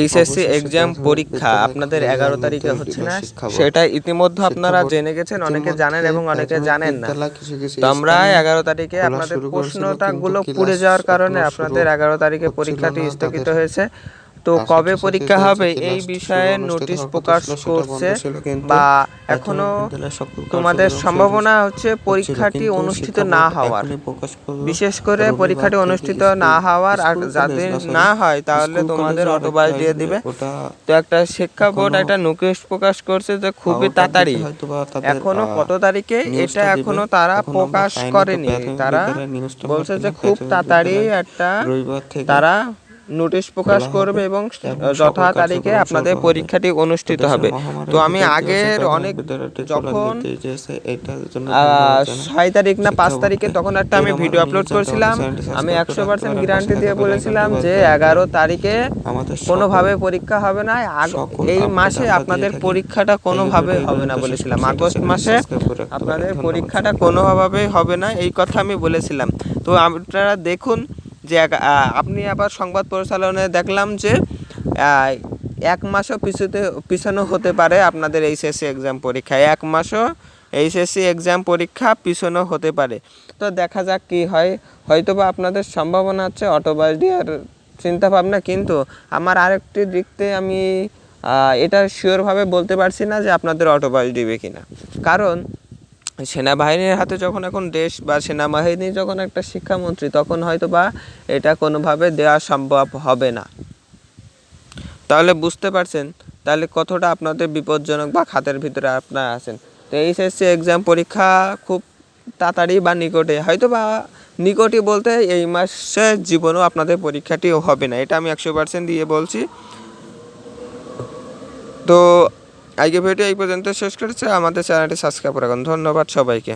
HSC exam পরীক্ষা আপনাদের 11 তারিখে হচ্ছে না, সেটা ইতিমধ্যে আপনারা জেনে গেছেন, অনেকে জানেন এবং অনেকে জানেন না। তো আমরা 11 তারিখে আপনাদের প্রশ্নটাগুলো পুড়ে যাওয়ার কারণে আপনাদের 11 তারিখে পরীক্ষাটি স্থগিত হয়েছে। তো কবে পরীক্ষা হবে এই বিষয়ে নোটিশ প্রকাশ করছে, বা এখনো তোমাদের সম্ভাবনা হচ্ছে পরীক্ষাটি অনুষ্ঠিত না হওয়ার, বিশেষ করে পরীক্ষাটি অনুষ্ঠিত না হওয়ার। আর যাদের না হয় তাহলে তোমাদের অটোবাস দিয়ে দিবে। তো একটা শিক্ষা বোর্ড একটা নোটিশ প্রকাশ করছে যে খুবই তাড়াতাড়ি, এখনো কত তারিখে এটা এখনো তারা প্রকাশ করেনি, তারা বলছে যে খুব তাড়াতাড়ি একটা তারা নোটিশ প্রকাশ করবে এবং যথা তারিখে আপনাদের পরীক্ষাটি অনুষ্ঠিত হবে। তো আমি আগের অনেক যখন 6 তারিখ না 5 তারিখে তখন একটা আমি ভিডিও আপলোড করেছিলাম, আমি 100% গ্যারান্টি দিয়ে বলেছিলাম যে 11 তারিখে কোনোভাবে পরীক্ষা হবে না, এই মাসে আপনাদের পরীক্ষাটা কোনোভাবে হবে না বলেছিলাম, আগস্ট মাসে আপনাদের পরীক্ষাটা কোনোভাবেই হবে না, এই কথা আমি বলেছিলাম। তো আপনারা দেখুন যে আপনি আবার সংবাদ পরিচালনায় দেখলাম যে 1 মাসও পিছানো হতে পারে আপনাদের এইচএসসি এক্সাম পরীক্ষা, 1 মাসও এইচএসসি এক্সাম পরীক্ষা পিছানো হতে পারে। তো দেখা যাক কি হয়, হয়তোবা আপনাদের সম্ভাবনা আছে অটোবাস দেওয়ার চিন্তা ভাবনা, কিন্তু আমার আরেকটি দিকতে আমি এটা শিওরভাবে বলতে পারছি না যে আপনাদের অটোবাস দিবে কিনা, কারণ সেনাবাহিনীর হাতে যখন এখন দেশ, বা সেনাবাহিনী যখন একটা শিক্ষামন্ত্রী, তখন হয়তো বা এটা কোনোভাবে দেওয়া সম্ভব হবে না। তাহলে বুঝতে পারছেন তাহলে কতটা আপনাদের বিপজ্জনক বা খাতের ভিতরে আপনারা আছেন। তো এইচএসসি এক্সাম পরীক্ষা খুব তাড়াতাড়ি বা নিকটে, হয়তো বা নিকটই বলতে এই মাসে জীবনেও আপনাদের পরীক্ষাটিও হবে না, এটা আমি 100% দিয়ে বলছি। তো আজকে ভিডিও এই পর্যন্ত শেষ করেছে, আমাদের চ্যানেলটি সাবস্ক্রাইব রাখুন। ধন্যবাদ সবাইকে।